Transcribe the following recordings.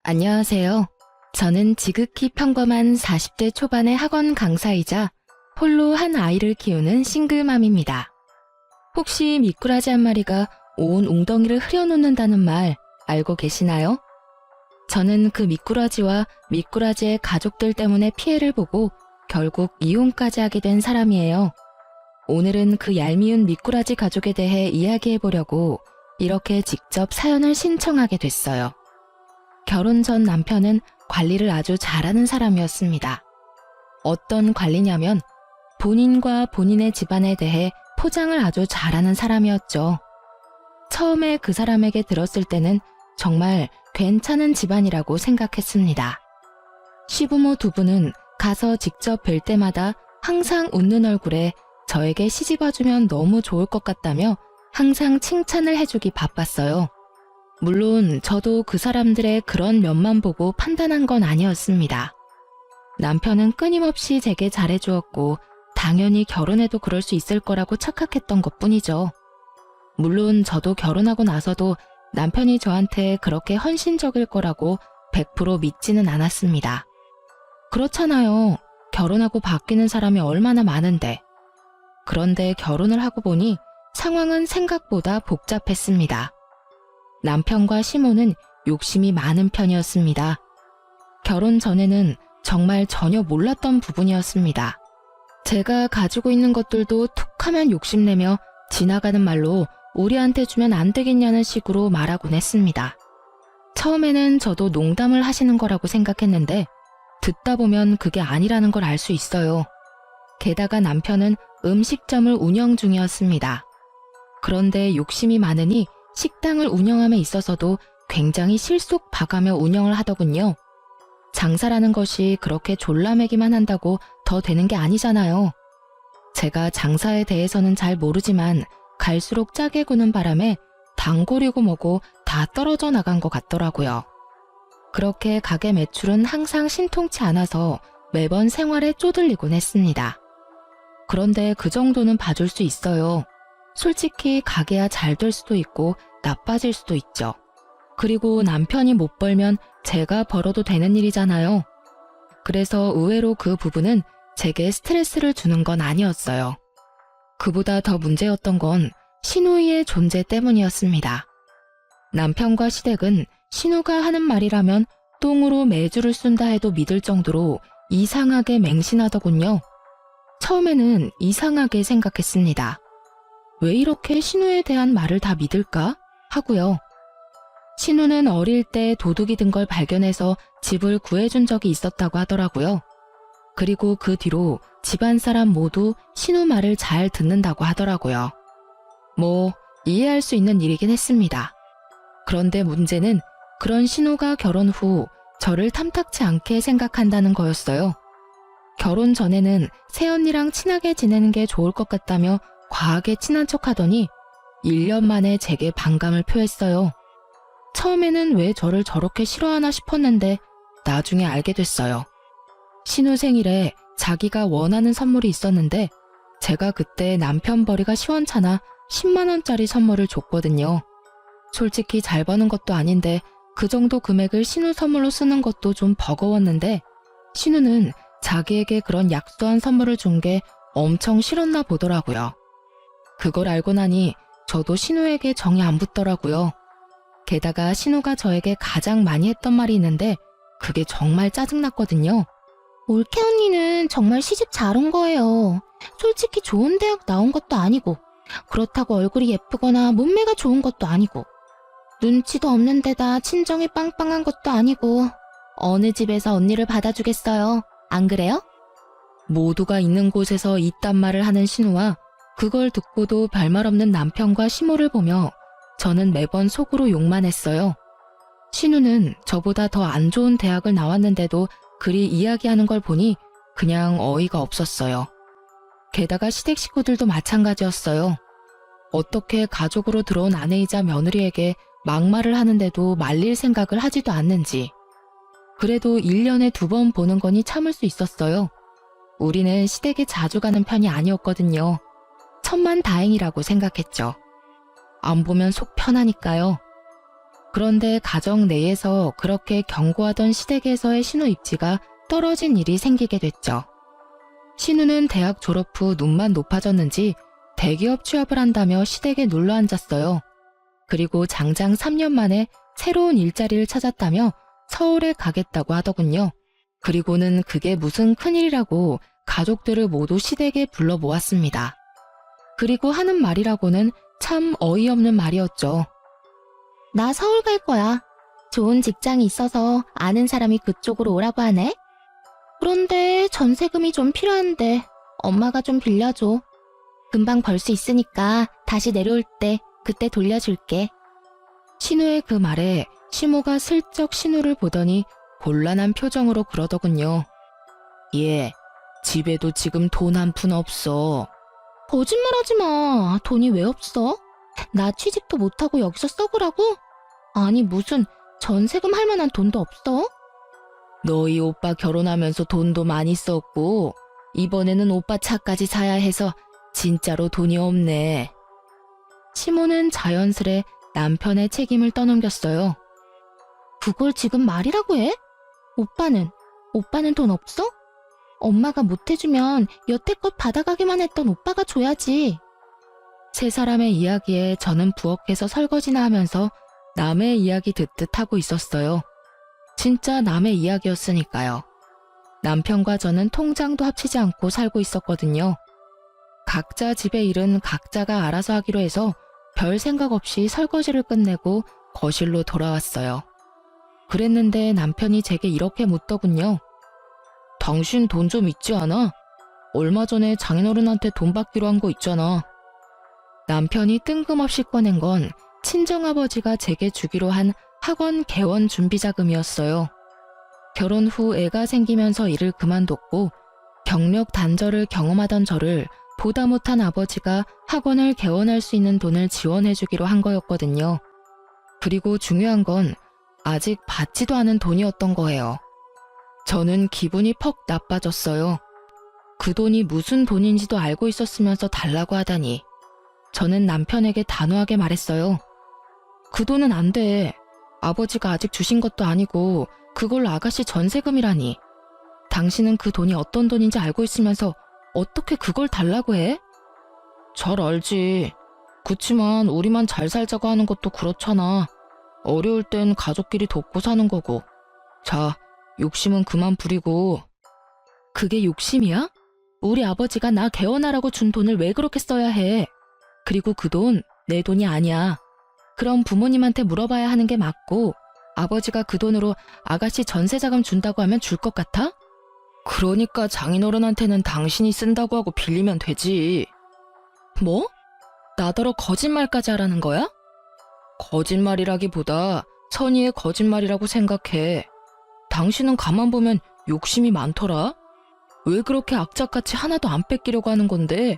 안녕하세요. 저는 지극히 평범한 40대 초반의 학원 강사이자 홀로 한 아이를 키우는 싱글맘입니다. 혹시 미꾸라지 한 마리가 온 웅덩이를 흐려놓는다는 말 알고 계시나요? 저는 그 미꾸라지와 미꾸라지의 가족들 때문에 피해를 보고 결국 이혼까지 하게 된 사람이에요. 오늘은 그 얄미운 미꾸라지 가족에 대해 이야기해보려고 이렇게 직접 사연을 신청하게 됐어요. 결혼 전 남편은 관리를 아주 잘하는 사람이었습니다. 어떤 관리냐면 본인과 본인의 집안에 대해 포장을 아주 잘하는 사람이었죠. 처음에 그 사람에게 들었을 때는 정말 괜찮은 집안이라고 생각했습니다. 시부모 두 분은 가서 직접 뵐 때마다 항상 웃는 얼굴에 저에게 시집와주면 너무 좋을 것 같다며 항상 칭찬을 해주기 바빴어요. 물론 저도 그 사람들의 그런 면만 보고 판단한 건 아니었습니다. 남편은 끊임없이 제게 잘해주었고 당연히 결혼해도 그럴 수 있을 거라고 착각했던 것뿐이죠. 물론 저도 결혼하고 나서도 남편이 저한테 그렇게 헌신적일 거라고 100% 믿지는 않았습니다. 그렇잖아요. 결혼하고 바뀌는 사람이 얼마나 많은데. 그런데 결혼을 하고 보니 상황은 생각보다 복잡했습니다. 남편과 시모는 욕심이 많은 편이었습니다. 결혼 전에는 정말 전혀 몰랐던 부분이었습니다. 제가 가지고 있는 것들도 툭하면 욕심내며 지나가는 말로 우리한테 주면 안 되겠냐는 식으로 말하곤 했습니다. 처음에는 저도 농담을 하시는 거라고 생각했는데 듣다 보면 그게 아니라는 걸 알 수 있어요. 게다가 남편은 음식점을 운영 중이었습니다. 그런데 욕심이 많으니 식당을 운영함에 있어서도 굉장히 실속 봐가며 운영을 하더군요. 장사라는 것이 그렇게 졸라매기만 한다고 더 되는 게 아니잖아요. 제가 장사에 대해서는 잘 모르지만 갈수록 짜게 구는 바람에 단골이고 뭐고 다 떨어져 나간 것 같더라고요. 그렇게 가게 매출은 항상 신통치 않아서 매번 생활에 쪼들리곤 했습니다. 그런데 그 정도는 봐줄 수 있어요. 솔직히 가게야 잘 될 수도 있고 나빠질 수도 있죠. 그리고 남편이 못 벌면 제가 벌어도 되는 일이잖아요. 그래서 의외로 그 부분은 제게 스트레스를 주는 건 아니었어요. 그보다 더 문제였던 건 신우이의 존재 때문이었습니다. 남편과 시댁은 신우가 하는 말이라면 똥으로 매주를 쓴다 해도 믿을 정도로 이상하게 맹신하더군요. 처음에는 이상하게 생각했습니다. 왜 이렇게 신우에 대한 말을 다 믿을까? 하고요. 신우는 어릴 때 도둑이 든 걸 발견해서 집을 구해준 적이 있었다고 하더라고요. 그리고 그 뒤로 집안 사람 모두 신우 말을 잘 듣는다고 하더라고요. 뭐 이해할 수 있는 일이긴 했습니다. 그런데 문제는 그런 신우가 결혼 후 저를 탐탁치 않게 생각한다는 거였어요. 결혼 전에는 새언니랑 친하게 지내는 게 좋을 것 같다며 과하게 친한 척하더니 1년 만에 제게 반감을 표했어요. 처음에는 왜 저를 저렇게 싫어하나 싶었는데 나중에 알게 됐어요. 신우 생일에 자기가 원하는 선물이 있었는데 제가 그때 남편 벌이가 시원찮아 10만 원짜리 선물을 줬거든요. 솔직히 잘 버는 것도 아닌데 그 정도 금액을 신우 선물로 쓰는 것도 좀 버거웠는데 신우는 자기에게 그런 약소한 선물을 준 게 엄청 싫었나 보더라고요. 그걸 알고 나니 저도 신우에게 정이 안 붙더라고요. 게다가 신우가 저에게 가장 많이 했던 말이 있는데 그게 정말 짜증났거든요. 올케 언니는 정말 시집 잘 온 거예요. 솔직히 좋은 대학 나온 것도 아니고 그렇다고 얼굴이 예쁘거나 몸매가 좋은 것도 아니고 눈치도 없는 데다 친정이 빵빵한 것도 아니고 어느 집에서 언니를 받아주겠어요. 안 그래요? 모두가 있는 곳에서 이딴 말을 하는 신우와 그걸 듣고도 별말 없는 남편과 시모를 보며 저는 매번 속으로 욕만 했어요. 신우는 저보다 더 안 좋은 대학을 나왔는데도 그리 이야기하는 걸 보니 그냥 어이가 없었어요. 게다가 시댁 식구들도 마찬가지였어요. 어떻게 가족으로 들어온 아내이자 며느리에게 막말을 하는데도 말릴 생각을 하지도 않는지. 그래도 1년에 2번 보는 거니 참을 수 있었어요. 우리는 시댁에 자주 가는 편이 아니었거든요. 천만 다행이라고 생각했죠. 안 보면 속 편하니까요. 그런데 가정 내에서 그렇게 경고하던 시댁에서의 신우 입지가 떨어진 일이 생기게 됐죠. 신우는 대학 졸업 후 눈만 높아졌는지 대기업 취업을 한다며 시댁에 눌러 앉았어요. 그리고 장장 3년 만에 새로운 일자리를 찾았다며 서울에 가겠다고 하더군요. 그리고는 그게 무슨 큰일이라고 가족들을 모두 시댁에 불러 모았습니다. 그리고 하는 말이라고는 참 어이없는 말이었죠. 나 서울 갈 거야. 좋은 직장이 있어서 아는 사람이 그쪽으로 오라고 하네. 그런데 전세금이 좀 필요한데 엄마가 좀 빌려줘. 금방 벌 수 있으니까 다시 내려올 때 그때 돌려줄게. 신우의 그 말에 시모가 슬쩍 신우를 보더니 곤란한 표정으로 그러더군요. 얘, 집에도 지금 돈 한 푼 없어. 거짓말하지 마. 돈이 왜 없어? 나 취직도 못하고 여기서 썩으라고? 아니 무슨 전세금 할 만한 돈도 없어? 너희 오빠 결혼하면서 돈도 많이 썼고 이번에는 오빠 차까지 사야 해서 진짜로 돈이 없네. 시모는 자연스레 남편의 책임을 떠넘겼어요. 그걸 지금 말이라고 해? 오빠는 돈 없어? 엄마가 못 해주면 여태껏 받아가기만 했던 오빠가 줘야지. 세 사람의 이야기에 저는 부엌에서 설거지나 하면서 남의 이야기 듣듯 하고 있었어요. 진짜 남의 이야기였으니까요. 남편과 저는 통장도 합치지 않고 살고 있었거든요. 각자 집의 일은 각자가 알아서 하기로 해서 별 생각 없이 설거지를 끝내고 거실로 돌아왔어요. 그랬는데 남편이 제게 이렇게 묻더군요. 당신 돈 좀 있지 않아? 얼마 전에 장인어른한테 돈 받기로 한 거 있잖아. 남편이 뜬금없이 꺼낸 건 친정아버지가 제게 주기로 한 학원 개원 준비 자금이었어요. 결혼 후 애가 생기면서 일을 그만뒀고 경력 단절을 경험하던 저를 보다 못한 아버지가 학원을 개원할 수 있는 돈을 지원해주기로 한 거였거든요. 그리고 중요한 건 아직 받지도 않은 돈이었던 거예요. 저는 기분이 퍽 나빠졌어요. 그 돈이 무슨 돈인지도 알고 있었으면서 달라고 하다니. 저는 남편에게 단호하게 말했어요. 그 돈은 안 돼. 아버지가 아직 주신 것도 아니고 그걸 아가씨 전세금이라니. 당신은 그 돈이 어떤 돈인지 알고 있으면서 어떻게 그걸 달라고 해? 잘 알지. 그치만 우리만 잘 살자고 하는 것도 그렇잖아. 어려울 땐 가족끼리 돕고 사는 거고. 자, 욕심은 그만 부리고. 그게 욕심이야? 우리 아버지가 나 개원하라고 준 돈을 왜 그렇게 써야 해? 그리고 그 돈 내 돈이 아니야. 그럼 부모님한테 물어봐야 하는 게 맞고 아버지가 그 돈으로 아가씨 전세자금 준다고 하면 줄 것 같아? 그러니까 장인어른한테는 당신이 쓴다고 하고 빌리면 되지. 뭐? 나더러 거짓말까지 하라는 거야? 거짓말이라기보다 선의의 거짓말이라고 생각해. 당신은 가만 보면 욕심이 많더라. 왜 그렇게 악착같이 하나도 안 뺏기려고 하는 건데?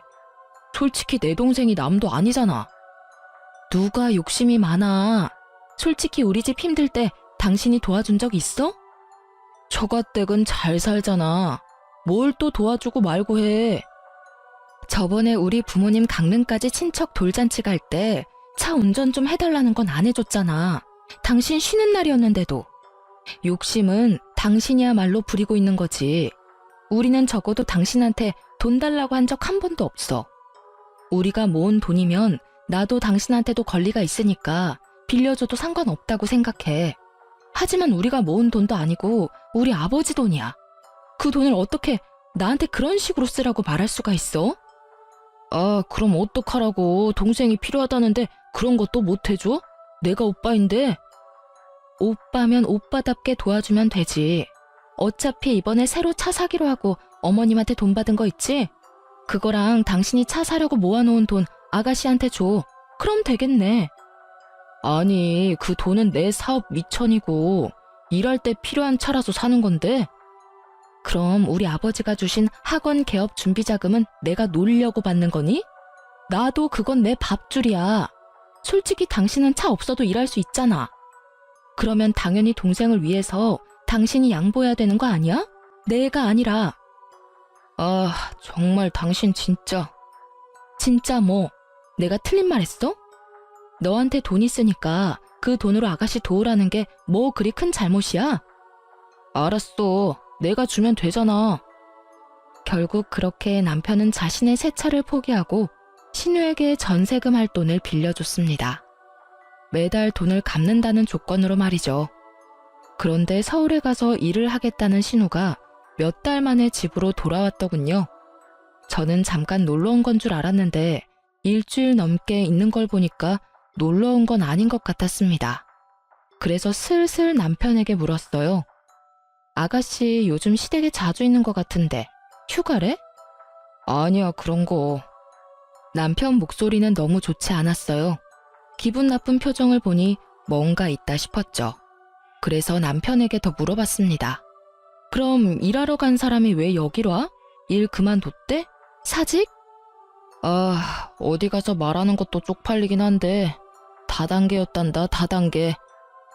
솔직히 내 동생이 남도 아니잖아. 누가 욕심이 많아. 솔직히 우리 집 힘들 때 당신이 도와준 적 있어? 처가댁은 잘 살잖아. 뭘 또 도와주고 말고 해. 저번에 우리 부모님 강릉까지 친척 돌잔치 갈 때 차 운전 좀 해달라는 건 안 해줬잖아. 당신 쉬는 날이었는데도. 욕심은 당신이야말로 부리고 있는 거지. 우리는 적어도 당신한테 돈 달라고 한 적 한 번도 없어. 우리가 모은 돈이면 나도 당신한테도 권리가 있으니까 빌려줘도 상관없다고 생각해. 하지만 우리가 모은 돈도 아니고 우리 아버지 돈이야. 그 돈을 어떻게 나한테 그런 식으로 쓰라고 말할 수가 있어? 아, 그럼 어떡하라고. 동생이 필요하다는데 그런 것도 못 해줘? 내가 오빠인데. 오빠면 오빠답게 도와주면 되지. 어차피 이번에 새로 차 사기로 하고 어머님한테 돈 받은 거 있지? 그거랑 당신이 차 사려고 모아놓은 돈 아가씨한테 줘. 그럼 되겠네. 아니, 그 돈은 내 사업 미천이고 일할 때 필요한 차라서 사는 건데. 그럼 우리 아버지가 주신 학원 개업 준비 자금은 내가 놀려고 받는 거니? 나도 그건 내 밥줄이야. 솔직히 당신은 차 없어도 일할 수 있잖아. 그러면 당연히 동생을 위해서 당신이 양보해야 되는 거 아니야? 내가 아니라. 아, 정말 당신 진짜. 진짜 뭐? 내가 틀린 말 했어? 너한테 돈 있으니까 그 돈으로 아가씨 도우라는 게 뭐 그리 큰 잘못이야? 알았어. 내가 주면 되잖아. 결국 그렇게 남편은 자신의 새 차를 포기하고 신우에게 전세금 할 돈을 빌려줬습니다. 매달 돈을 갚는다는 조건으로 말이죠. 그런데 서울에 가서 일을 하겠다는 신우가 몇 달 만에 집으로 돌아왔더군요. 저는 잠깐 놀러 온 건 줄 알았는데 일주일 넘게 있는 걸 보니까 놀러 온 건 아닌 것 같았습니다. 그래서 슬슬 남편에게 물었어요. 아가씨 요즘 시댁에 자주 있는 것 같은데 휴가래? 아니야, 그런 거. 남편 목소리는 너무 좋지 않았어요. 기분 나쁜 표정을 보니 뭔가 있다 싶었죠. 그래서 남편에게 더 물어봤습니다. 그럼 일하러 간 사람이 왜 여기로 와? 일 그만뒀대? 사직? 아, 어디 가서 말하는 것도 쪽팔리긴 한데 다단계였단다, 다단계.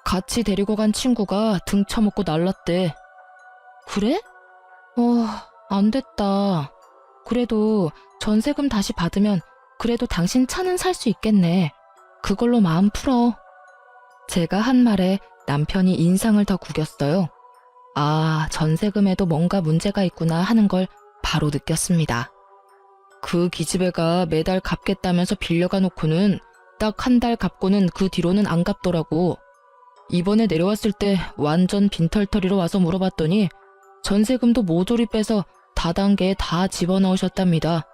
같이 데리고 간 친구가 등 쳐먹고 날랐대. 그래? 안 됐다. 그래도 전세금 다시 받으면 그래도 당신 차는 살 수 있겠네. 그걸로 마음 풀어. 제가 한 말에 남편이 인상을 더 구겼어요. 아, 전세금에도 뭔가 문제가 있구나 하는 걸 바로 느꼈습니다. 그 기집애가 매달 갚겠다면서 빌려가 놓고는 딱 한 달 갚고는 그 뒤로는 안 갚더라고. 이번에 내려왔을 때 완전 빈털터리로 와서 물어봤더니 전세금도 모조리 빼서 다단계에 다 집어넣으셨답니다.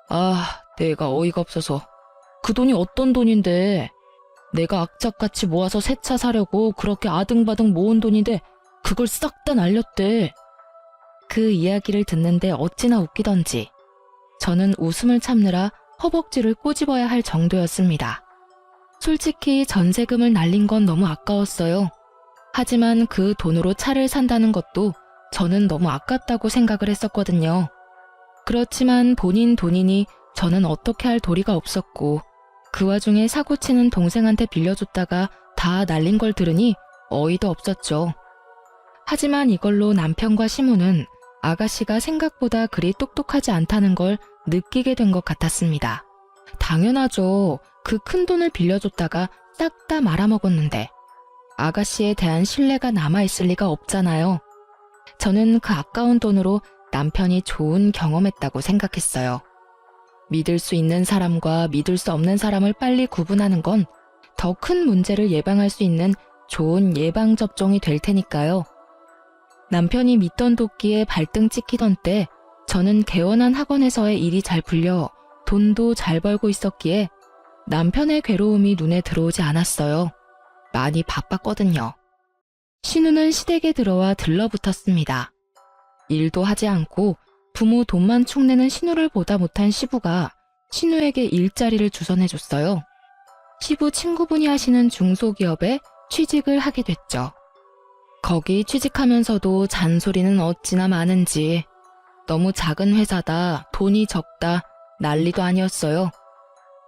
아, 내가 어이가 없어서. 그 돈이 어떤 돈인데. 내가 악착같이 모아서 새 차 사려고 그렇게 아등바등 모은 돈인데 그걸 싹 다 날렸대. 그 이야기를 듣는데 어찌나 웃기던지 저는 웃음을 참느라 허벅지를 꼬집어야 할 정도였습니다. 솔직히 전세금을 날린 건 너무 아까웠어요. 하지만 그 돈으로 차를 산다는 것도 저는 너무 아깝다고 생각을 했었거든요. 그렇지만 본인 돈이니 저는 어떻게 할 도리가 없었고 그 와중에 사고치는 동생한테 빌려줬다가 다 날린 걸 들으니 어이도 없었죠. 하지만 이걸로 남편과 시모는 아가씨가 생각보다 그리 똑똑하지 않다는 걸 느끼게 된 것 같았습니다. 당연하죠. 그 큰 돈을 빌려줬다가 싹 다 말아먹었는데 아가씨에 대한 신뢰가 남아있을 리가 없잖아요. 저는 그 아까운 돈으로 남편이 좋은 경험했다고 생각했어요. 믿을 수 있는 사람과 믿을 수 없는 사람을 빨리 구분하는 건 더 큰 문제를 예방할 수 있는 좋은 예방접종이 될 테니까요. 남편이 믿던 도끼에 발등 찍히던 때 저는 개원한 학원에서의 일이 잘 풀려 돈도 잘 벌고 있었기에 남편의 괴로움이 눈에 들어오지 않았어요. 많이 바빴거든요. 신우는 시댁에 들어와 들러붙었습니다. 일도 하지 않고 부모 돈만 축내는 신우를 보다 못한 시부가 신우에게 일자리를 주선해줬어요. 시부 친구분이 하시는 중소기업에 취직을 하게 됐죠. 거기 취직하면서도 잔소리는 어찌나 많은지 너무 작은 회사다, 돈이 적다, 난리도 아니었어요.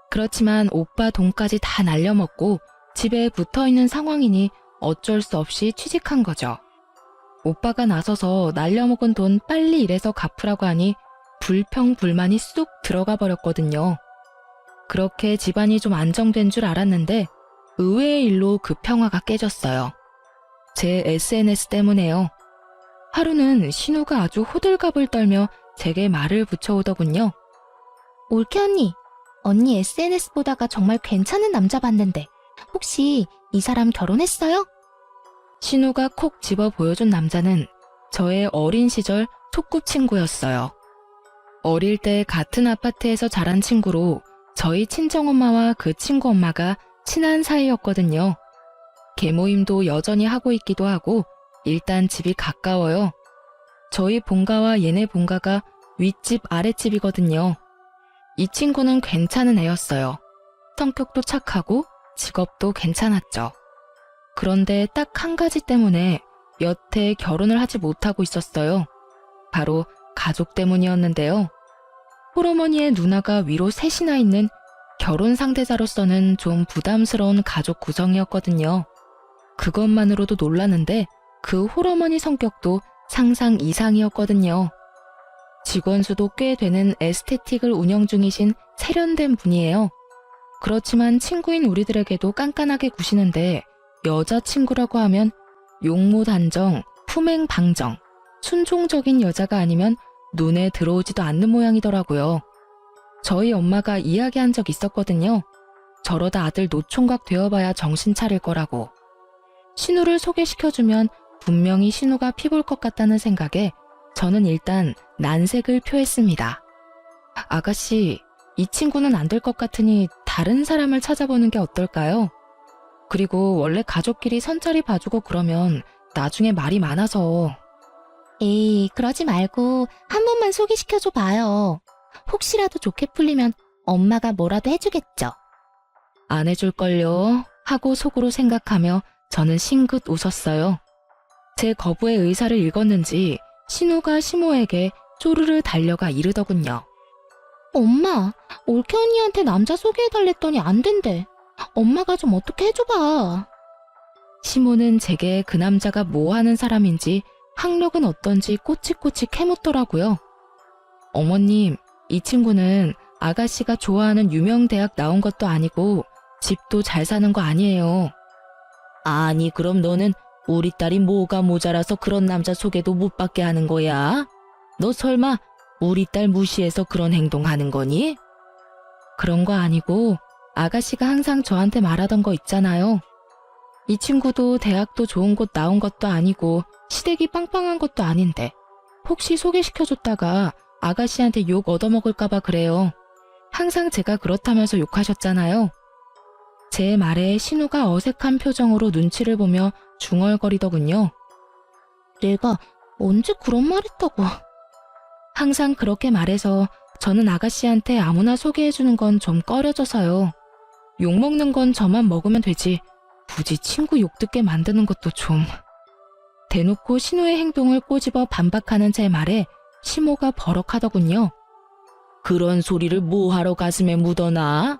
그렇지만 오빠 돈까지 다 날려먹고 집에 붙어있는 상황이니 어쩔 수 없이 취직한 거죠. 오빠가 나서서 날려먹은 돈 빨리 일해서 갚으라고 하니 불평불만이 쑥 들어가 버렸거든요. 그렇게 집안이 좀 안정된 줄 알았는데 의외의 일로 그 평화가 깨졌어요. 제 SNS 때문에요. 하루는 신우가 아주 호들갑을 떨며 제게 말을 붙여오더군요. 올케 언니 SNS 보다가 정말 괜찮은 남자 봤는데 혹시 이 사람 결혼했어요? 신우가 콕 집어 보여준 남자는 저의 어린 시절 소꿉친구였어요. 어릴 때 같은 아파트에서 자란 친구로 저희 친정엄마와 그 친구 엄마가 친한 사이였거든요. 개모임도 여전히 하고 있기도 하고 일단 집이 가까워요. 저희 본가와 얘네 본가가 윗집 아랫집이거든요. 이 친구는 괜찮은 애였어요. 성격도 착하고 직업도 괜찮았죠. 그런데 딱 한 가지 때문에 여태 결혼을 하지 못하고 있었어요. 바로 가족 때문이었는데요. 홀어머니의 누나가 위로 셋이나 있는 결혼 상대자로서는 좀 부담스러운 가족 구성이었거든요. 그것만으로도 놀랐는데 그 홀어머니 성격도 상상 이상이었거든요. 직원 수도 꽤 되는 에스테틱을 운영 중이신 세련된 분이에요. 그렇지만 친구인 우리들에게도 깐깐하게 구시는데 여자친구라고 하면 용모단정, 품행방정, 순종적인 여자가 아니면 눈에 들어오지도 않는 모양이더라고요. 저희 엄마가 이야기한 적 있었거든요. 저러다 아들 노총각 되어봐야 정신 차릴 거라고. 신우를 소개시켜주면 분명히 신우가 피볼 것 같다는 생각에 저는 일단 난색을 표했습니다. 아가씨, 이 친구는 안 될 것 같으니 다른 사람을 찾아보는 게 어떨까요? 그리고 원래 가족끼리 선자리 봐주고 그러면 나중에 말이 많아서. 에이, 그러지 말고 한 번만 소개시켜줘 봐요. 혹시라도 좋게 풀리면 엄마가 뭐라도 해주겠죠. 안 해줄걸요 하고 속으로 생각하며 저는 싱긋 웃었어요. 제 거부의 의사를 읽었는지 신우가 시모에게 쪼르르 달려가 이르더군요. 엄마, 올케 언니한테 남자 소개해달랬더니 안 된대. 엄마가 좀 어떻게 해줘봐. 시모는 제게 그 남자가 뭐 하는 사람인지 학력은 어떤지 꼬치꼬치 캐묻더라고요. 어머님, 이 친구는 아가씨가 좋아하는 유명 대학 나온 것도 아니고 집도 잘 사는 거 아니에요. 아니, 그럼 너는 우리 딸이 뭐가 모자라서 그런 남자 소개도 못 받게 하는 거야? 너 설마 우리 딸 무시해서 그런 행동하는 거니? 그런 거 아니고 아가씨가 항상 저한테 말하던 거 있잖아요. 이 친구도 대학도 좋은 곳 나온 것도 아니고 시댁이 빵빵한 것도 아닌데 혹시 소개시켜줬다가 아가씨한테 욕 얻어먹을까봐 그래요. 항상 제가 그렇다면서 욕하셨잖아요. 제 말에 신우가 어색한 표정으로 눈치를 보며 중얼거리더군요. 내가 언제 그런 말 했다고. 항상 그렇게 말해서 저는 아가씨한테 아무나 소개해주는 건 좀 꺼려져서요. 욕먹는 건 저만 먹으면 되지 굳이 친구 욕 듣게 만드는 것도 좀. 대놓고 신우의 행동을 꼬집어 반박하는 제 말에 시모가 버럭하더군요. 그런 소리를 뭐하러 가슴에 묻어놔?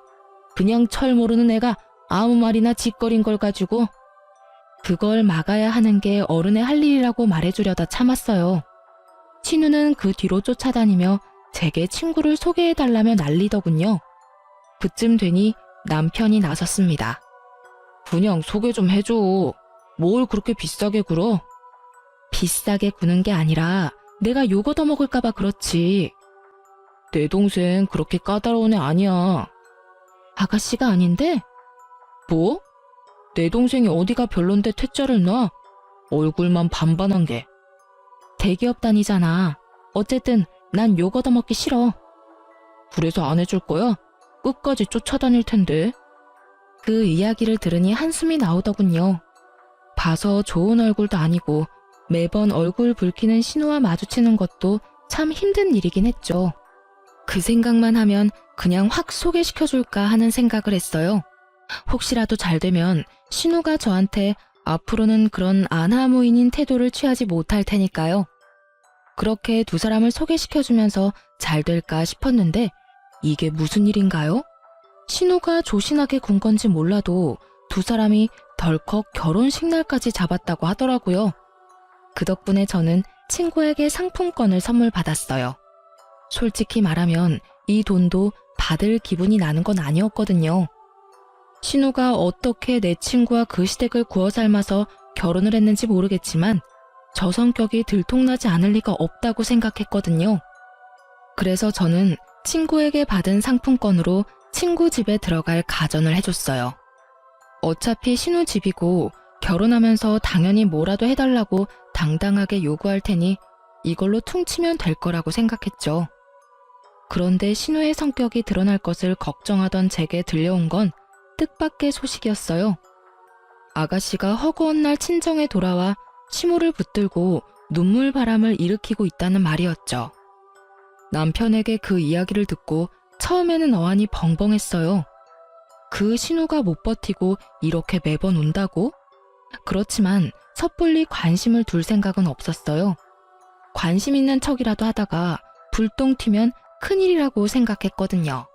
그냥 철 모르는 애가 아무 말이나 짓거린 걸 가지고. 그걸 막아야 하는 게 어른의 할 일이라고 말해주려다 참았어요. 신우는 그 뒤로 쫓아다니며 제게 친구를 소개해달라며 난리더군요. 그쯤 되니 남편이 나섰습니다. 그냥 소개 좀 해줘. 뭘 그렇게 비싸게 굴어? 비싸게 구는 게 아니라 내가 욕 얻어먹을까봐 그렇지. 내 동생 그렇게 까다로운 애 아니야. 아가씨가 아닌데? 뭐? 내 동생이 어디가 별론데 퇴짜를 놔? 얼굴만 반반한 게. 대기업 다니잖아. 어쨌든 난 욕 얻어먹기 싫어. 그래서 안 해줄 거야? 끝까지 쫓아다닐 텐데. 그 이야기를 들으니 한숨이 나오더군요. 봐서 좋은 얼굴도 아니고 매번 얼굴 붉히는 신우와 마주치는 것도 참 힘든 일이긴 했죠. 그 생각만 하면 그냥 확 소개시켜줄까 하는 생각을 했어요. 혹시라도 잘 되면 신우가 저한테 앞으로는 그런 안하무인인 태도를 취하지 못할 테니까요. 그렇게 두 사람을 소개시켜주면서 잘 될까 싶었는데 이게 무슨 일인가요? 신우가 조신하게 군 건지 몰라도 두 사람이 덜컥 결혼식 날까지 잡았다고 하더라고요. 그 덕분에 저는 친구에게 상품권을 선물 받았어요. 솔직히 말하면 이 돈도 받을 기분이 나는 건 아니었거든요. 신우가 어떻게 내 친구와 그 시댁을 구워 삶아서 결혼을 했는지 모르겠지만 저 성격이 들통나지 않을 리가 없다고 생각했거든요. 그래서 저는 친구에게 받은 상품권으로 친구 집에 들어갈 가전을 해줬어요. 어차피 신우 집이고 결혼하면서 당연히 뭐라도 해달라고 당당하게 요구할 테니 이걸로 퉁치면 될 거라고 생각했죠. 그런데 신우의 성격이 드러날 것을 걱정하던 제게 들려온 건 뜻밖의 소식이었어요. 아가씨가 허구한 날 친정에 돌아와 시모를 붙들고 눈물바람을 일으키고 있다는 말이었죠. 남편에게 그 이야기를 듣고 처음에는 어안이 벙벙했어요. 그 신우가 못 버티고 이렇게 매번 운다고? 그렇지만 섣불리 관심을 둘 생각은 없었어요. 관심 있는 척이라도 하다가 불똥 튀면 큰일이라고 생각했거든요.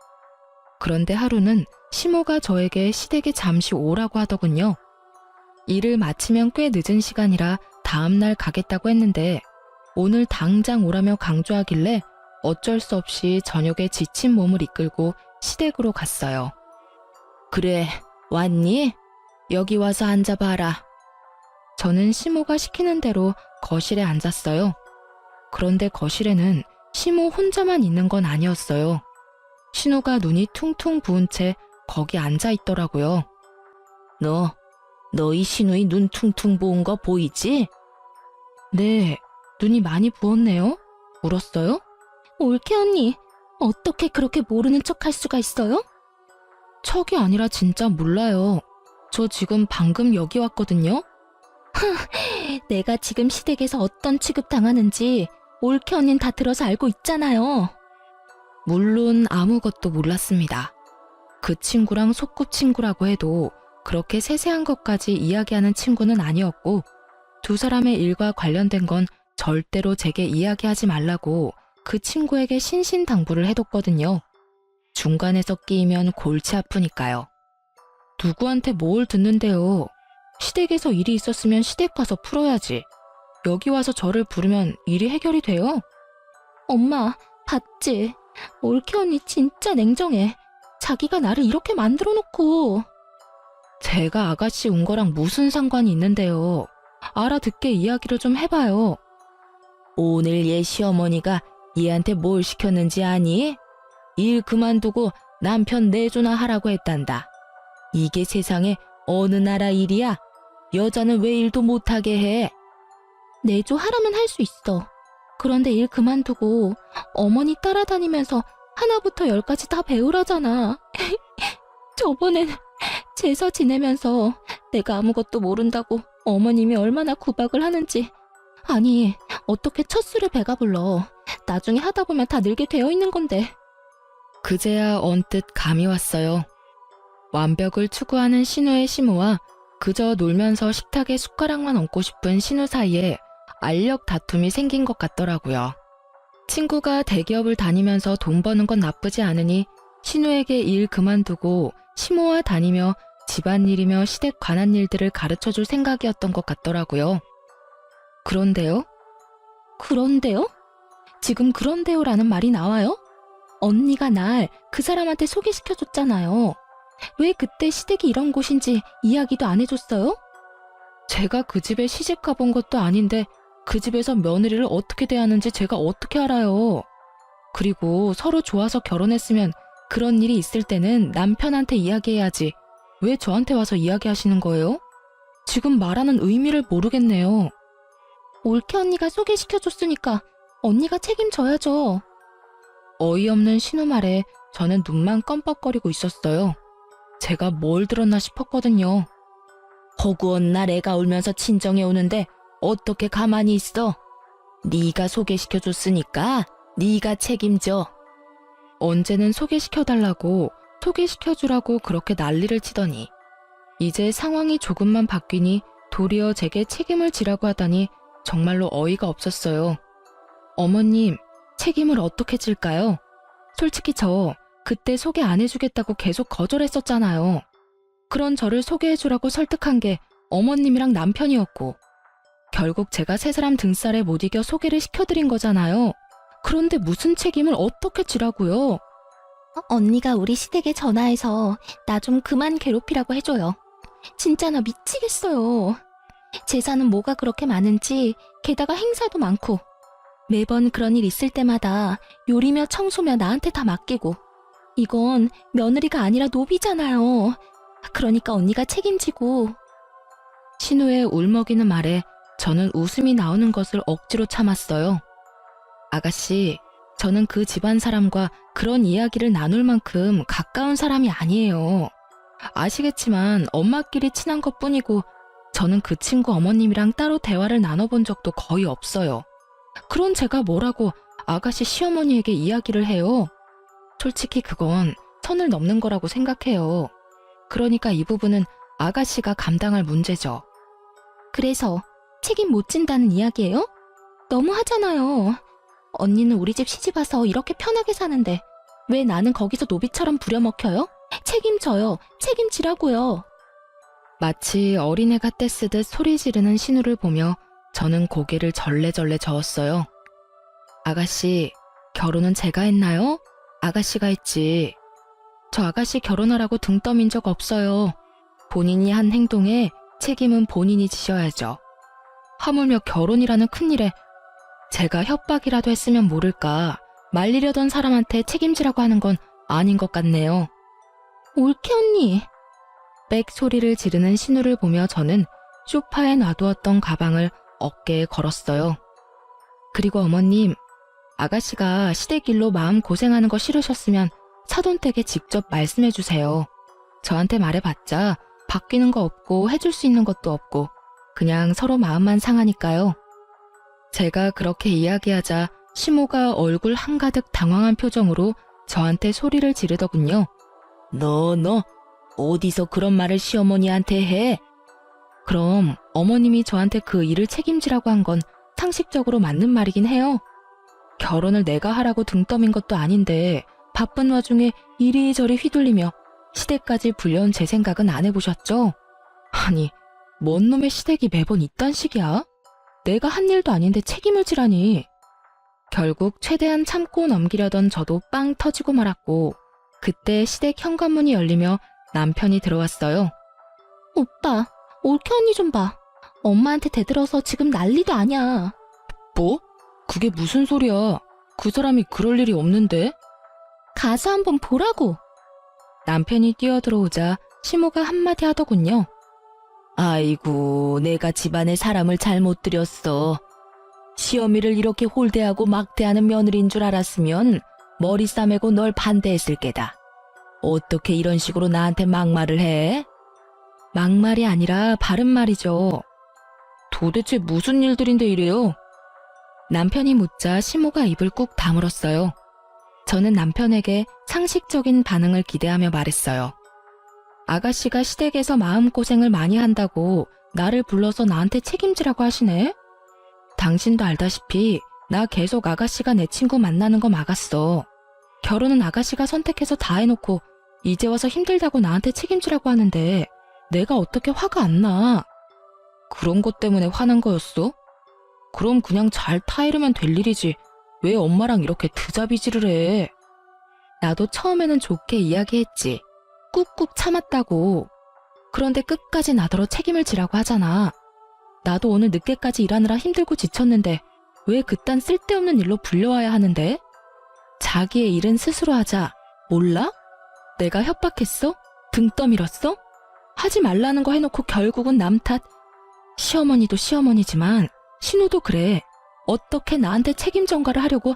그런데 하루는 시모가 저에게 시댁에 잠시 오라고 하더군요. 일을 마치면 꽤 늦은 시간이라 다음날 가겠다고 했는데 오늘 당장 오라며 강조하길래 어쩔 수 없이 저녁에 지친 몸을 이끌고 시댁으로 갔어요. 그래, 왔니? 여기 와서 앉아봐라. 저는 시모가 시키는 대로 거실에 앉았어요. 그런데 거실에는 시모 혼자만 있는 건 아니었어요. 신우가 눈이 퉁퉁 부은 채 거기 앉아 있더라고요. 너희 신우이 눈 퉁퉁 부은 거 보이지? 네, 눈이 많이 부었네요. 울었어요? 올케 언니, 어떻게 그렇게 모르는 척 할 수가 있어요? 척이 아니라 진짜 몰라요. 저 지금 방금 여기 왔거든요. 내가 지금 시댁에서 어떤 취급 당하는지 올케 언니는 다 들어서 알고 있잖아요. 물론 아무것도 몰랐습니다. 그 친구랑 소꿉친구라고 해도 그렇게 세세한 것까지 이야기하는 친구는 아니었고 두 사람의 일과 관련된 건 절대로 제게 이야기하지 말라고 그 친구에게 신신당부를 해뒀거든요. 중간에서 끼이면 골치 아프니까요. 누구한테 뭘 듣는데요. 시댁에서 일이 있었으면 시댁 가서 풀어야지. 여기 와서 저를 부르면 일이 해결이 돼요? 엄마, 봤지? 올케 언니 진짜 냉정해. 자기가 나를 이렇게 만들어 놓고. 제가 아가씨 온 거랑 무슨 상관이 있는데요. 알아듣게 이야기를 좀 해봐요. 오늘 얘 시어머니가 얘한테 뭘 시켰는지 아니? 일 그만두고 남편 내조나 하라고 했단다. 이게 세상에 어느 나라 일이야? 여자는 왜 일도 못하게 해? 내조 하라면 할 수 있어. 그런데 일 그만두고 어머니 따라다니면서 하나부터 열까지 다 배우라잖아. 저번엔 제사 지내면서 내가 아무것도 모른다고 어머님이 얼마나 구박을 하는지. 아니, 어떻게 첫 술에 배가 불러. 나중에 하다 보면 다 늙게 되어 있는 건데. 그제야 언뜻 감이 왔어요. 완벽을 추구하는 신우의 시모와 그저 놀면서 식탁에 숟가락만 얹고 싶은 신우 사이에 알력 다툼이 생긴 것 같더라고요. 친구가 대기업을 다니면서 돈 버는 건 나쁘지 않으니 신우에게 일 그만두고 시모와 다니며 집안일이며 시댁 관한 일들을 가르쳐줄 생각이었던 것 같더라고요. 그런데요? 그런데요? 지금 그런데요라는 말이 나와요? 언니가 날 그 사람한테 소개시켜줬잖아요. 왜 그때 시댁이 이런 곳인지 이야기도 안 해줬어요? 제가 그 집에 시집 가본 것도 아닌데 그 집에서 며느리를 어떻게 대하는지 제가 어떻게 알아요. 그리고 서로 좋아서 결혼했으면 그런 일이 있을 때는 남편한테 이야기해야지. 왜 저한테 와서 이야기하시는 거예요? 지금 말하는 의미를 모르겠네요. 올케 언니가 소개시켜줬으니까 언니가 책임져야죠. 어이없는 신우 말에 저는 눈만 껌뻑거리고 있었어요. 제가 뭘 들었나 싶었거든요. 허구한 날 애가 울면서 친정에 오는데 어떻게 가만히 있어? 네가 소개시켜줬으니까 네가 책임져. 언제는 소개시켜달라고 소개시켜주라고 그렇게 난리를 치더니 이제 상황이 조금만 바뀌니 도리어 제게 책임을 지라고 하다니 정말로 어이가 없었어요. 어머님, 책임을 어떻게 질까요? 솔직히 저 그때 소개 안 해주겠다고 계속 거절했었잖아요. 그런 저를 소개해주라고 설득한 게 어머님이랑 남편이었고 결국 제가 세 사람 등살에 못 이겨 소개를 시켜드린 거잖아요. 그런데 무슨 책임을 어떻게 지라고요? 언니가 우리 시댁에 전화해서 나 좀 그만 괴롭히라고 해줘요. 진짜 나 미치겠어요. 제사는 뭐가 그렇게 많은지 게다가 행사도 많고 매번 그런 일 있을 때마다 요리며 청소며 나한테 다 맡기고 이건 며느리가 아니라 노비잖아요. 그러니까 언니가 책임지고. 신우의 울먹이는 말에 저는 웃음이 나오는 것을 억지로 참았어요. 아가씨, 저는 그 집안 사람과 그런 이야기를 나눌 만큼 가까운 사람이 아니에요. 아시겠지만 엄마끼리 친한 것뿐이고 저는 그 친구 어머님이랑 따로 대화를 나눠본 적도 거의 없어요. 그런 제가 뭐라고 아가씨 시어머니에게 이야기를 해요. 솔직히 그건 선을 넘는 거라고 생각해요. 그러니까 이 부분은 아가씨가 감당할 문제죠. 그래서 책임 못 진다는 이야기예요? 너무 하잖아요. 언니는 우리 집 시집 와서 이렇게 편하게 사는데 왜 나는 거기서 노비처럼 부려먹혀요? 책임져요. 책임지라고요. 마치 어린애가 떼쓰듯 소리 지르는 신우를 보며 저는 고개를 절레절레 저었어요. 아가씨, 결혼은 제가 했나요? 아가씨가 했지. 저 아가씨 결혼하라고 등 떠민 적 없어요. 본인이 한 행동에 책임은 본인이 지셔야죠. 하물며 결혼이라는 큰일에 제가 협박이라도 했으면 모를까 말리려던 사람한테 책임지라고 하는 건 아닌 것 같네요. 올케 언니. 빽 소리를 지르는 신우를 보며 저는 소파에 놔두었던 가방을 어깨에 걸었어요. 그리고 어머님, 아가씨가 시댁일로 마음 고생하는 거 싫으셨으면 사돈댁에 직접 말씀해 주세요. 저한테 말해봤자 바뀌는 거 없고 해줄 수 있는 것도 없고 그냥 서로 마음만 상하니까요. 제가 그렇게 이야기하자 시모가 얼굴 한가득 당황한 표정으로 저한테 소리를 지르더군요. 너 어디서 그런 말을 시어머니한테 해? 그럼 어머님이 저한테 그 일을 책임지라고 한 건 상식적으로 맞는 말이긴 해요. 결혼을 내가 하라고 등 떠민 것도 아닌데 바쁜 와중에 이리저리 휘둘리며 시댁까지 불려온 제 생각은 안 해보셨죠? 아니, 뭔 놈의 시댁이 매번 이딴 식이야? 내가 한 일도 아닌데 책임을 지라니. 결국 최대한 참고 넘기려던 저도 빵 터지고 말았고 그때 시댁 현관문이 열리며 남편이 들어왔어요. 오빠, 올케 언니 좀 봐. 엄마한테 대들어서 지금 난리도 아냐. 뭐? 그게 무슨 소리야? 그 사람이 그럴 일이 없는데? 가서 한번 보라고. 남편이 뛰어들어오자 시모가 한마디 하더군요. 아이고, 내가 집안에 사람을 잘못 들였어. 시어미를 이렇게 홀대하고 막대하는 며느리인 줄 알았으면 머리 싸매고 널 반대했을 게다. 어떻게 이런 식으로 나한테 막말을 해? 막말이 아니라 바른 말이죠. 도대체 무슨 일들인데 이래요? 남편이 묻자 시모가 입을 꾹 다물었어요. 저는 남편에게 상식적인 반응을 기대하며 말했어요. 아가씨가 시댁에서 마음고생을 많이 한다고 나를 불러서 나한테 책임지라고 하시네? 당신도 알다시피 나 계속 아가씨가 내 친구 만나는 거 막았어. 결혼은 아가씨가 선택해서 다 해놓고 이제 와서 힘들다고 나한테 책임지라고 하는데 내가 어떻게 화가 안 나? 그런 것 때문에 화난 거였어? 그럼 그냥 잘 타이르면 될 일이지. 왜 엄마랑 이렇게 드자비질을 해? 나도 처음에는 좋게 이야기했지. 꾹꾹 참았다고. 그런데 끝까지 나더러 책임을 지라고 하잖아. 나도 오늘 늦게까지 일하느라 힘들고 지쳤는데 왜 그딴 쓸데없는 일로 불려와야 하는데? 자기의 일은 스스로 하자. 몰라? 내가 협박했어? 등 떠밀었어? 하지 말라는 거 해놓고 결국은 남 탓. 시어머니도 시어머니지만 신우도 그래. 어떻게 나한테 책임 전가를 하려고.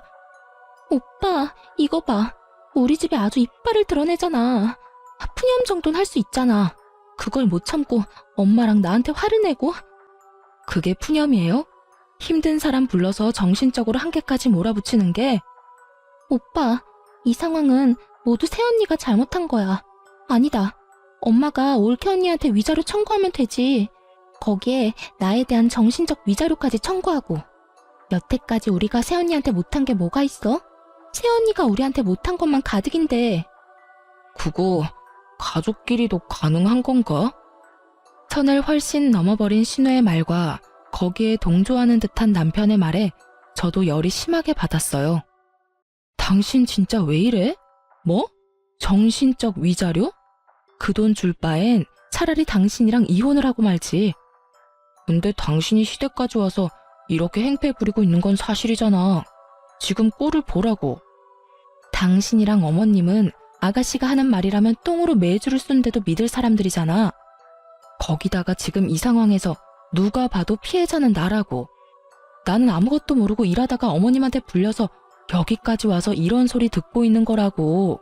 오빠, 이거 봐. 우리 집에 아주 이빨을 드러내잖아. 푸념 정도는 할 수 있잖아. 그걸 못 참고 엄마랑 나한테 화를 내고. 그게 푸념이에요? 힘든 사람 불러서 정신적으로 한계까지 몰아붙이는 게. 오빠, 이 상황은 모두 새언니가 잘못한 거야. 아니다. 엄마가 올케 언니한테 위자료 청구하면 되지. 거기에 나에 대한 정신적 위자료까지 청구하고. 여태까지 우리가 새언니한테 못한 게 뭐가 있어? 새언니가 우리한테 못한 것만 가득인데. 그거 가족끼리도 가능한 건가? 선을 훨씬 넘어버린 신우의 말과 거기에 동조하는 듯한 남편의 말에 저도 열이 심하게 받았어요. 당신 진짜 왜 이래? 뭐? 정신적 위자료? 그 돈 줄 바엔 차라리 당신이랑 이혼을 하고 말지. 근데 당신이 시댁까지 와서 이렇게 행패 부리고 있는 건 사실이잖아. 지금 꼴을 보라고. 당신이랑 어머님은 아가씨가 하는 말이라면 똥으로 매주를 쏜데도 믿을 사람들이잖아. 거기다가 지금 이 상황에서 누가 봐도 피해자는 나라고. 나는 아무것도 모르고 일하다가 어머님한테 불려서 여기까지 와서 이런 소리 듣고 있는 거라고.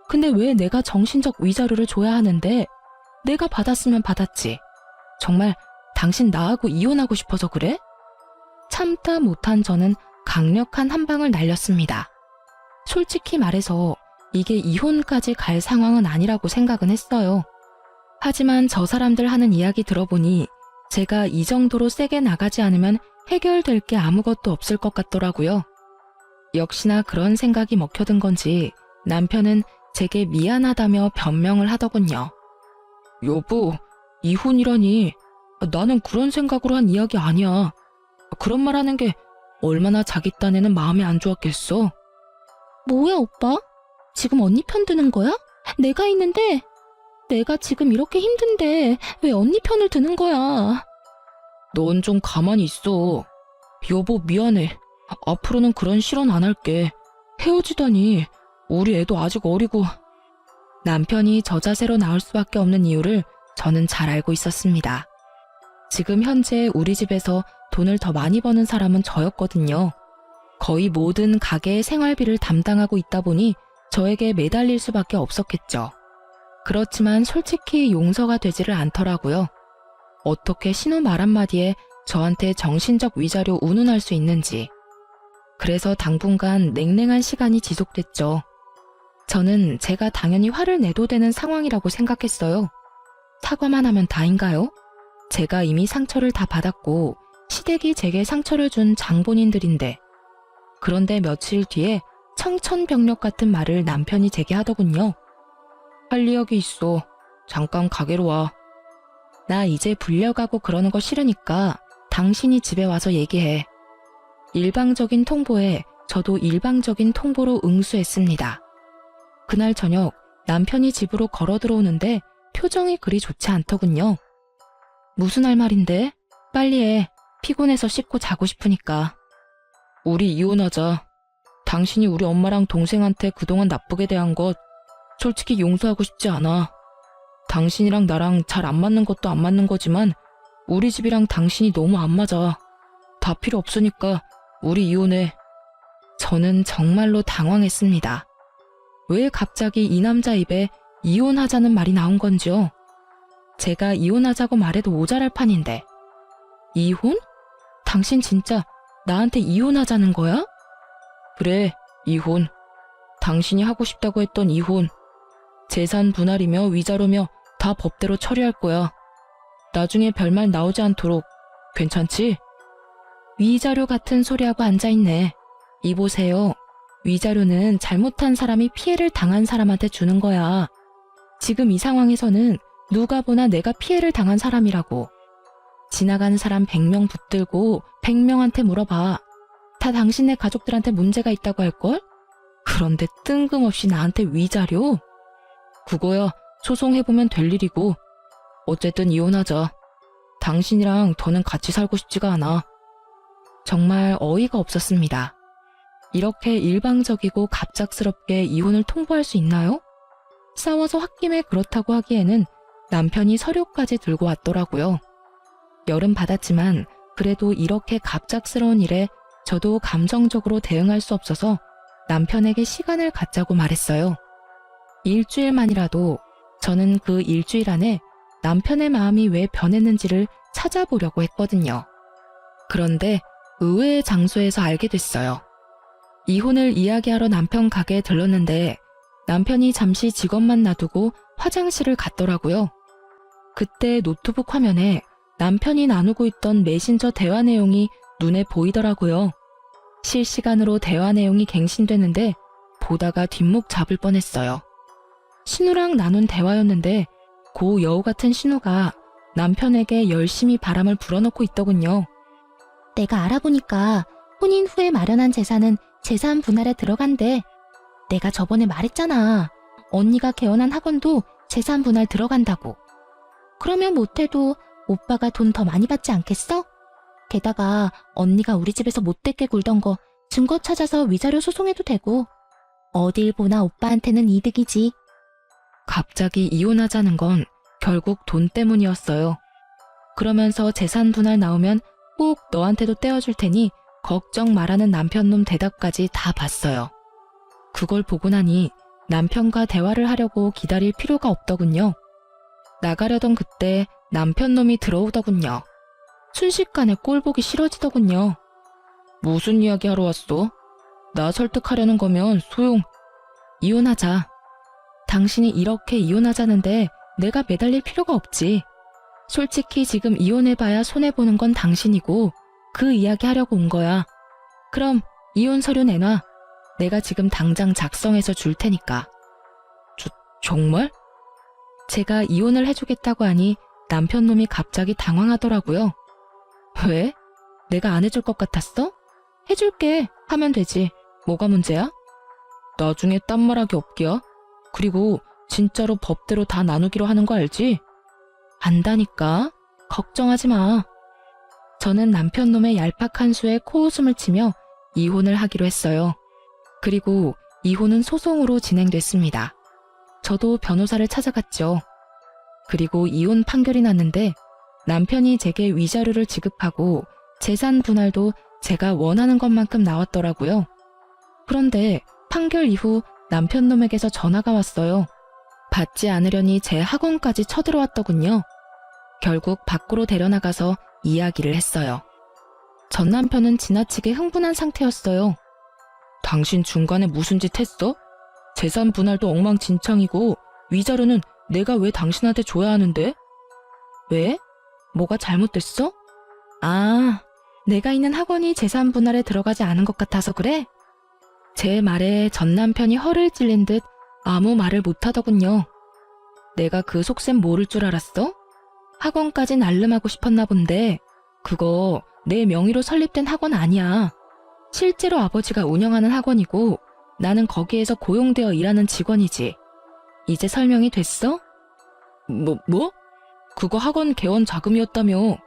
근데 왜 내가 정신적 위자료를 줘야 하는데? 내가 받았으면 받았지. 정말 당신 나하고 이혼하고 싶어서 그래? 참다 못한 저는 강력한 한 방을 날렸습니다. 솔직히 말해서 이게 이혼까지 갈 상황은 아니라고 생각은 했어요. 하지만 저 사람들 하는 이야기 들어보니 제가 이 정도로 세게 나가지 않으면 해결될 게 아무것도 없을 것 같더라고요. 역시나 그런 생각이 먹혀든 건지 남편은 제게 미안하다며 변명을 하더군요. 여보, 이혼이라니. 나는 그런 생각으로 한 이야기 아니야. 그런 말 하는 게 얼마나 자기 딴에는 마음이 안 좋았겠어. 뭐야, 오빠? 지금 언니 편 드는 거야? 내가 있는데 내가 지금 이렇게 힘든데 왜 언니 편을 드는 거야? 넌 좀 가만히 있어. 여보, 미안해. 앞으로는 그런 실언 안 할게. 헤어지다니. 우리 애도 아직 어리고. 남편이 저 자세로 나올 수밖에 없는 이유를 저는 잘 알고 있었습니다. 지금 현재 우리 집에서 돈을 더 많이 버는 사람은 저였거든요. 거의 모든 가게의 생활비를 담당하고 있다 보니 저에게 매달릴 수밖에 없었겠죠. 그렇지만 솔직히 용서가 되지를 않더라고요. 어떻게 신우 말 한마디에 저한테 정신적 위자료 운운할 수 있는지. 그래서 당분간 냉랭한 시간이 지속됐죠. 저는 제가 당연히 화를 내도 되는 상황이라고 생각했어요. 사과만 하면 다인가요? 제가 이미 상처를 다 받았고 시댁이 제게 상처를 준 장본인들인데. 그런데 며칠 뒤에 청천벽력 같은 말을 남편이 제게 하더군요. 할 이야기 있어. 잠깐 가게로 와. 나 이제 불려가고 그러는 거 싫으니까 당신이 집에 와서 얘기해. 일방적인 통보에 저도 일방적인 통보로 응수했습니다. 그날 저녁 남편이 집으로 걸어 들어오는데 표정이 그리 좋지 않더군요. 무슨 할 말인데? 빨리 해. 피곤해서 씻고 자고 싶으니까. 우리 이혼하자. 당신이 우리 엄마랑 동생한테 그동안 나쁘게 대한 것 솔직히 용서하고 싶지 않아. 당신이랑 나랑 잘 안 맞는 것도 안 맞는 거지만 우리 집이랑 당신이 너무 안 맞아. 다 필요 없으니까 우리 이혼해. 저는 정말로 당황했습니다. 왜 갑자기 이 남자 입에 이혼하자는 말이 나온 건지요? 제가 이혼하자고 말해도 모자랄 판인데. 이혼? 당신 진짜 나한테 이혼하자는 거야? 그래, 이혼. 당신이 하고 싶다고 했던 이혼. 재산 분할이며 위자료며 다 법대로 처리할 거야. 나중에 별말 나오지 않도록. 괜찮지? 위자료 같은 소리하고 앉아있네. 이보세요. 위자료는 잘못한 사람이 피해를 당한 사람한테 주는 거야. 지금 이 상황에서는 누가 보나 내가 피해를 당한 사람이라고. 지나가는 사람 100명 붙들고 100명한테 물어봐. 다 당신네 가족들한테 문제가 있다고 할걸? 그런데 뜬금없이 나한테 위자료? 그거야 소송해보면 될 일이고. 어쨌든 이혼하자. 당신이랑 더는 같이 살고 싶지가 않아. 정말 어이가 없었습니다. 이렇게 일방적이고 갑작스럽게 이혼을 통보할 수 있나요? 싸워서 홧김에 그렇다고 하기에는 남편이 서류까지 들고 왔더라고요. 열은 받았지만 그래도 이렇게 갑작스러운 일에 저도 감정적으로 대응할 수 없어서 남편에게 시간을 갖자고 말했어요. 일주일만이라도 저는 그 일주일 안에 남편의 마음이 왜 변했는지를 찾아보려고 했거든요. 그런데 의외의 장소에서 알게 됐어요. 이혼을 이야기하러 남편 가게에 들렀는데 남편이 잠시 직원만 놔두고 화장실을 갔더라고요. 그때 노트북 화면에 남편이 나누고 있던 메신저 대화 내용이 눈에 보이더라고요. 실시간으로 대화 내용이 갱신되는데 보다가 뒷목 잡을 뻔했어요. 신우랑 나눈 대화였는데 고 여우 같은 신우가 남편에게 열심히 바람을 불어넣고 있더군요. 내가 알아보니까 혼인 후에 마련한 재산은 재산 분할에 들어간대. 내가 저번에 말했잖아. 언니가 개원한 학원도 재산 분할 들어간다고. 그러면 못해도 오빠가 돈 더 많이 받지 않겠어? 게다가 언니가 우리 집에서 못되게 굴던 거 증거 찾아서 위자료 소송해도 되고. 어딜 보나 오빠한테는 이득이지. 갑자기 이혼하자는 건 결국 돈 때문이었어요. 그러면서 재산 분할 나오면 꼭 너한테도 떼어줄 테니 걱정 말라는 남편놈 대답까지 다 봤어요. 그걸 보고 나니 남편과 대화를 하려고 기다릴 필요가 없더군요. 나가려던 그때 남편놈이 들어오더군요. 순식간에 꼴 보기 싫어지더군요. 무슨 이야기 하러 왔어? 나 설득하려는 거면 소용. 이혼하자. 당신이 이렇게 이혼하자는데 내가 매달릴 필요가 없지. 솔직히 지금 이혼해봐야 손해보는 건 당신이고 그 이야기 하려고 온 거야. 그럼 이혼 서류 내놔. 내가 지금 당장 작성해서 줄 테니까. 정말? 제가 이혼을 해주겠다고 하니 남편놈이 갑자기 당황하더라고요. 왜? 내가 안 해줄 것 같았어? 해줄게 하면 되지. 뭐가 문제야? 나중에 딴 말하기 없기야. 그리고 진짜로 법대로 다 나누기로 하는 거 알지? 안다니까. 걱정하지 마. 저는 남편 놈의 얄팍한 수에 코웃음을 치며 이혼을 하기로 했어요. 그리고 이혼은 소송으로 진행됐습니다. 저도 변호사를 찾아갔죠. 그리고 이혼 판결이 났는데 남편이 제게 위자료를 지급하고 재산 분할도 제가 원하는 것만큼 나왔더라고요. 그런데 판결 이후 남편 놈에게서 전화가 왔어요. 받지 않으려니 제 학원까지 쳐들어왔더군요. 결국 밖으로 데려나가서 이야기를 했어요. 전 남편은 지나치게 흥분한 상태였어요. 당신 중간에 무슨 짓 했어? 재산 분할도 엉망진창이고 위자료는 내가 왜 당신한테 줘야 하는데? 왜? 뭐가 잘못됐어? 아, 내가 있는 학원이 재산 분할에 들어가지 않은 것 같아서 그래? 제 말에 전 남편이 허를 찔린 듯 아무 말을 못하더군요. 내가 그 속셈 모를 줄 알았어? 학원까지 날름하고 싶었나 본데 그거 내 명의로 설립된 학원 아니야. 실제로 아버지가 운영하는 학원이고 나는 거기에서 고용되어 일하는 직원이지. 이제 설명이 됐어? 뭐? 그거 학원 개원 자금이었다며.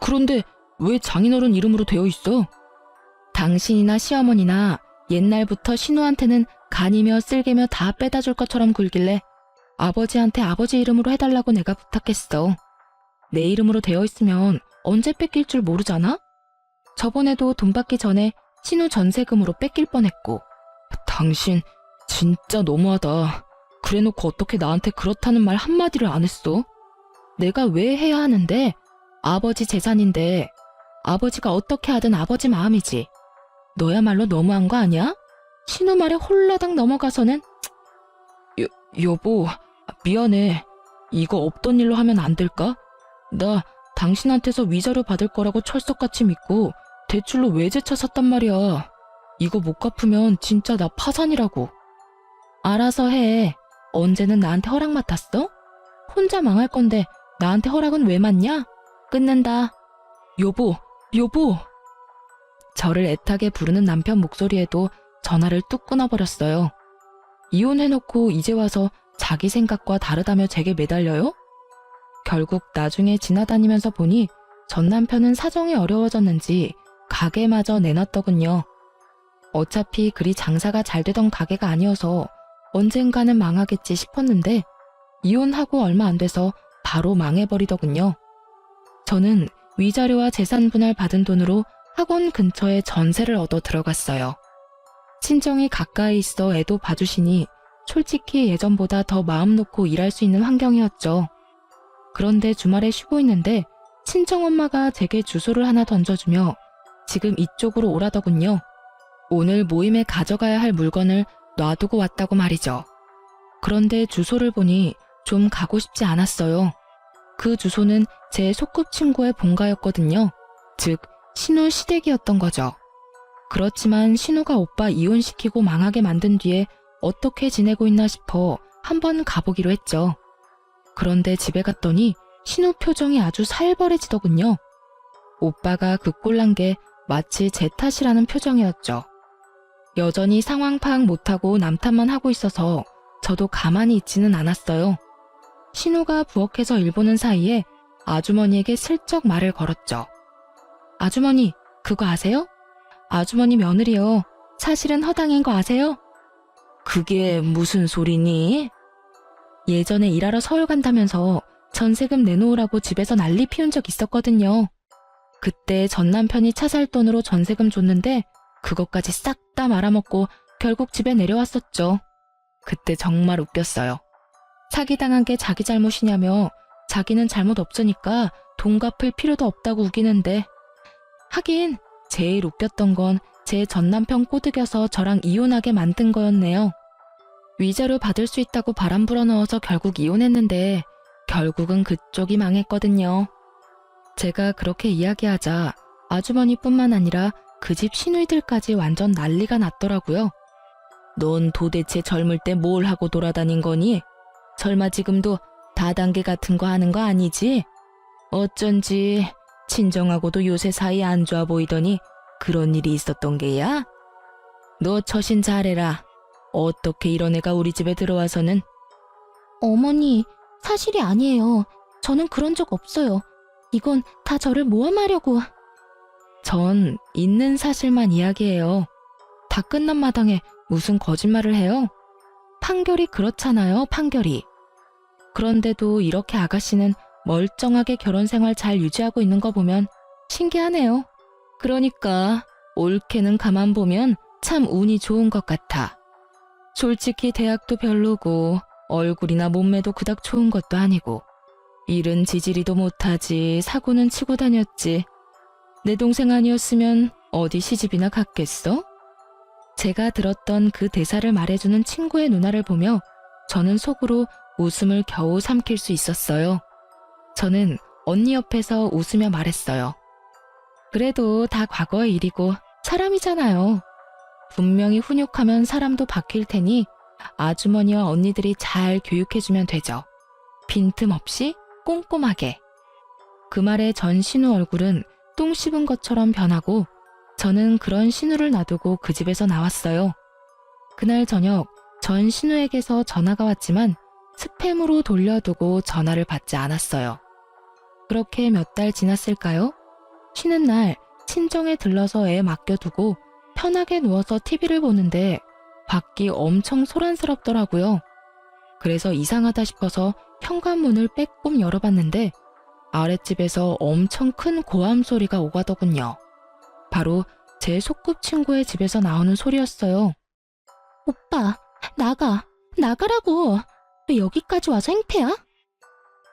그런데 왜 장인어른 이름으로 되어 있어? 당신이나 시어머니나 옛날부터 신우한테는 간이며 쓸개며 다 빼다 줄 것처럼 굴길래 아버지한테 아버지 이름으로 해달라고 내가 부탁했어. 내 이름으로 되어 있으면 언제 뺏길 줄 모르잖아? 저번에도 돈 받기 전에 신우 전세금으로 뺏길 뻔했고. 당신 진짜 너무하다. 그래놓고 어떻게 나한테 그렇다는 말 한마디를 안 했어? 내가 왜 해야 하는데? 아버지 재산인데 아버지가 어떻게 하든 아버지 마음이지. 너야말로 너무한 거 아니야? 신우 말에 홀라당 넘어가서는. 여보, 미안해. 이거 없던 일로 하면 안 될까? 나 당신한테서 위자료 받을 거라고 철석같이 믿고 대출로 외제차 샀단 말이야. 이거 못 갚으면 진짜 나 파산이라고. 알아서 해. 언제는 나한테 허락 맡았어? 혼자 망할 건데 나한테 허락은 왜 맡냐? 끊는다. 여보. 저를 애타게 부르는 남편 목소리에도 전화를 뚝 끊어버렸어요. 이혼해놓고 이제 와서 자기 생각과 다르다며 제게 매달려요? 결국 나중에 지나다니면서 보니 전 남편은 사정이 어려워졌는지 가게마저 내놨더군요. 어차피 그리 장사가 잘 되던 가게가 아니어서 언젠가는 망하겠지 싶었는데 이혼하고 얼마 안 돼서 바로 망해버리더군요. 저는 위자료와 재산 분할 받은 돈으로 학원 근처에 전세를 얻어 들어갔어요. 친정이 가까이 있어 애도 봐주시니 솔직히 예전보다 더 마음 놓고 일할 수 있는 환경이었죠. 그런데 주말에 쉬고 있는데 친정엄마가 제게 주소를 하나 던져주며 지금 이쪽으로 오라더군요. 오늘 모임에 가져가야 할 물건을 놔두고 왔다고 말이죠. 그런데 주소를 보니 좀 가고 싶지 않았어요. 그 주소는 제 소꿉친구의 본가였거든요. 즉 신우 시댁이었던 거죠. 그렇지만 신우가 오빠 이혼시키고 망하게 만든 뒤에 어떻게 지내고 있나 싶어 한번 가보기로 했죠. 그런데 집에 갔더니 신우 표정이 아주 살벌해지더군요. 오빠가 그 꼴난 게 마치 제 탓이라는 표정이었죠. 여전히 상황 파악 못하고 남 탓만 하고 있어서 저도 가만히 있지는 않았어요. 신우가 부엌에서 일 보는 사이에 아주머니에게 슬쩍 말을 걸었죠. 아주머니, 그거 아세요? 아주머니 며느리요. 사실은 허당인 거 아세요? 그게 무슨 소리니? 예전에 일하러 서울 간다면서 전세금 내놓으라고 집에서 난리 피운 적 있었거든요. 그때 전 남편이 차 살 돈으로 전세금 줬는데 그것까지 싹 다 말아먹고 결국 집에 내려왔었죠. 그때 정말 웃겼어요. 사기당한 게 자기 잘못이냐며 자기는 잘못 없으니까 돈 갚을 필요도 없다고 우기는데 하긴 제일 웃겼던 건 제 전 남편 꼬드겨서 저랑 이혼하게 만든 거였네요. 위자료 받을 수 있다고 바람 불어넣어서 결국 이혼했는데 결국은 그쪽이 망했거든요. 제가 그렇게 이야기하자 아주머니뿐만 아니라 그 집 시누이들까지 완전 난리가 났더라고요. 넌 도대체 젊을 때 뭘 하고 돌아다닌 거니? 설마 지금도 다단계 같은 거 하는 거 아니지? 어쩐지 친정하고도 요새 사이 안 좋아 보이더니 그런 일이 있었던 게야? 너 처신 잘해라. 어떻게 이런 애가 우리 집에 들어와서는. 어머니, 사실이 아니에요. 저는 그런 적 없어요. 이건 다 저를 모함하려고. 전 있는 사실만 이야기해요. 다 끝난 마당에 무슨 거짓말을 해요? 판결이 그렇잖아요, 판결이. 그런데도 이렇게 아가씨는 멀쩡하게 결혼 생활 잘 유지하고 있는 거 보면 신기하네요. 그러니까 올케는 가만 보면 참 운이 좋은 것 같아. 솔직히 대학도 별로고 얼굴이나 몸매도 그닥 좋은 것도 아니고 일은 지지리도 못하지 사고는 치고 다녔지. 내 동생 아니었으면 어디 시집이나 갔겠어? 제가 들었던 그 대사를 말해주는 친구의 누나를 보며 저는 속으로 웃음을 겨우 삼킬 수 있었어요. 저는 언니 옆에서 웃으며 말했어요. 그래도 다 과거의 일이고 사람이잖아요. 분명히 훈육하면 사람도 바뀔 테니 아주머니와 언니들이 잘 교육해주면 되죠. 빈틈없이 꼼꼼하게. 그 말에 전 신우 얼굴은 똥 씹은 것처럼 변하고 저는 그런 신우를 놔두고 그 집에서 나왔어요. 그날 저녁 전 신우에게서 전화가 왔지만 스팸으로 돌려두고 전화를 받지 않았어요. 그렇게 몇 달 지났을까요? 쉬는 날 친정에 들러서 애 맡겨두고 편하게 누워서 TV를 보는데 밖이 엄청 소란스럽더라고요. 그래서 이상하다 싶어서 현관문을 빼꼼 열어봤는데 아랫집에서 엄청 큰 고함 소리가 오가더군요. 바로 제 소꿉친구의 집에서 나오는 소리였어요. 오빠, 나가라고. 왜 여기까지 와서 행패야?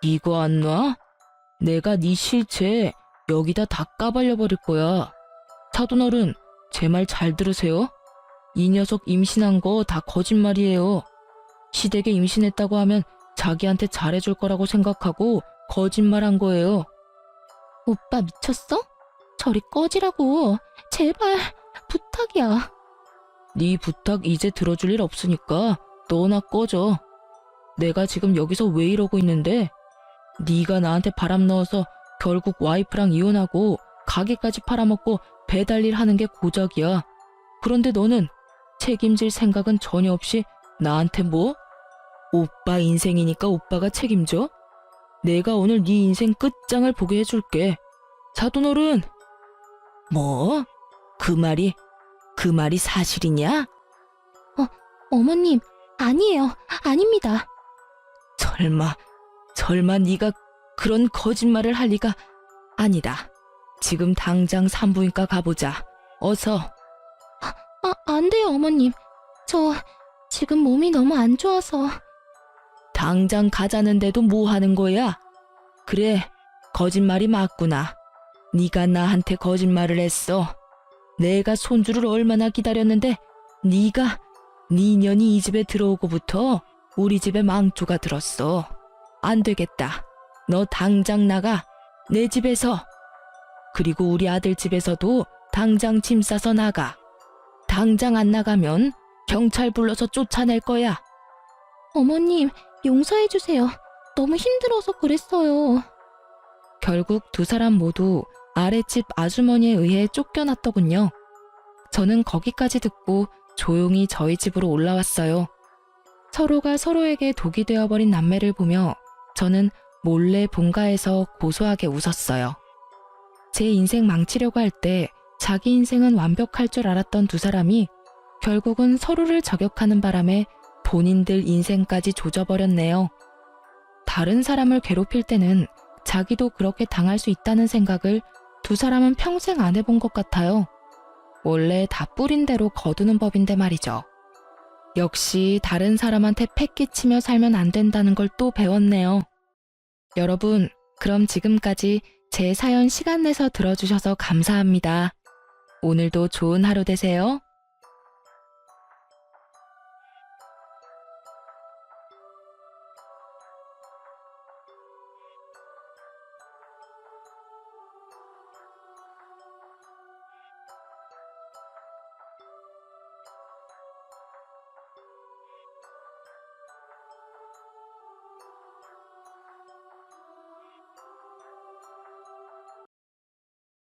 이거 안 놔? 내가 네 실체 여기다 다 까발려버릴 거야. 사돈어른, 제 말 잘 들으세요. 이 녀석 임신한 거 다 거짓말이에요. 시댁에 임신했다고 하면 자기한테 잘해줄 거라고 생각하고 거짓말한 거예요. 오빠 미쳤어? 저리 꺼지라고. 제발 부탁이야. 네 부탁 이제 들어줄 일 없으니까 너나 꺼져. 내가 지금 여기서 왜 이러고 있는데 네가 나한테 바람 넣어서 결국 와이프랑 이혼하고 가게까지 팔아먹고 배달일 하는 게 고작이야. 그런데 너는 책임질 생각은 전혀 없이 나한테 뭐? 오빠 인생이니까 오빠가 책임져? 내가 오늘 네 인생 끝장을 보게 해줄게. 사돈어른! 뭐? 그 말이 사실이냐? 어머님, 아니에요. 아닙니다. 설마 네가 그런 거짓말을 할 리가. 아니다. 지금 당장 산부인과 가보자. 어서. 안 돼요, 어머님. 저 지금 몸이 너무 안 좋아서. 당장 가자는데도 뭐 하는 거야? 그래, 거짓말이 맞구나. 네가 나한테 거짓말을 했어. 내가 손주를 얼마나 기다렸는데 네가 네 년이 이 집에 들어오고부터 우리 집에 망조가 들었어. 안 되겠다. 너 당장 나가. 내 집에서. 그리고 우리 아들 집에서도 당장 짐 싸서 나가. 당장 안 나가면 경찰 불러서 쫓아낼 거야. 어머님, 용서해주세요. 너무 힘들어서 그랬어요. 결국 두 사람 모두 아랫집 아주머니에 의해 쫓겨났더군요. 저는 거기까지 듣고 조용히 저희 집으로 올라왔어요. 서로가 서로에게 독이 되어버린 남매를 보며 저는 몰래 본가에서 고소하게 웃었어요. 제 인생 망치려고 할 때 자기 인생은 완벽할 줄 알았던 두 사람이 결국은 서로를 저격하는 바람에 본인들 인생까지 조져버렸네요. 다른 사람을 괴롭힐 때는 자기도 그렇게 당할 수 있다는 생각을 두 사람은 평생 안 해본 것 같아요. 원래 다 뿌린 대로 거두는 법인데 말이죠. 역시 다른 사람한테 패 끼치며 살면 안 된다는 걸 또 배웠네요. 여러분, 그럼 지금까지 제 사연 시간 내서 들어주셔서 감사합니다. 오늘도 좋은 하루 되세요.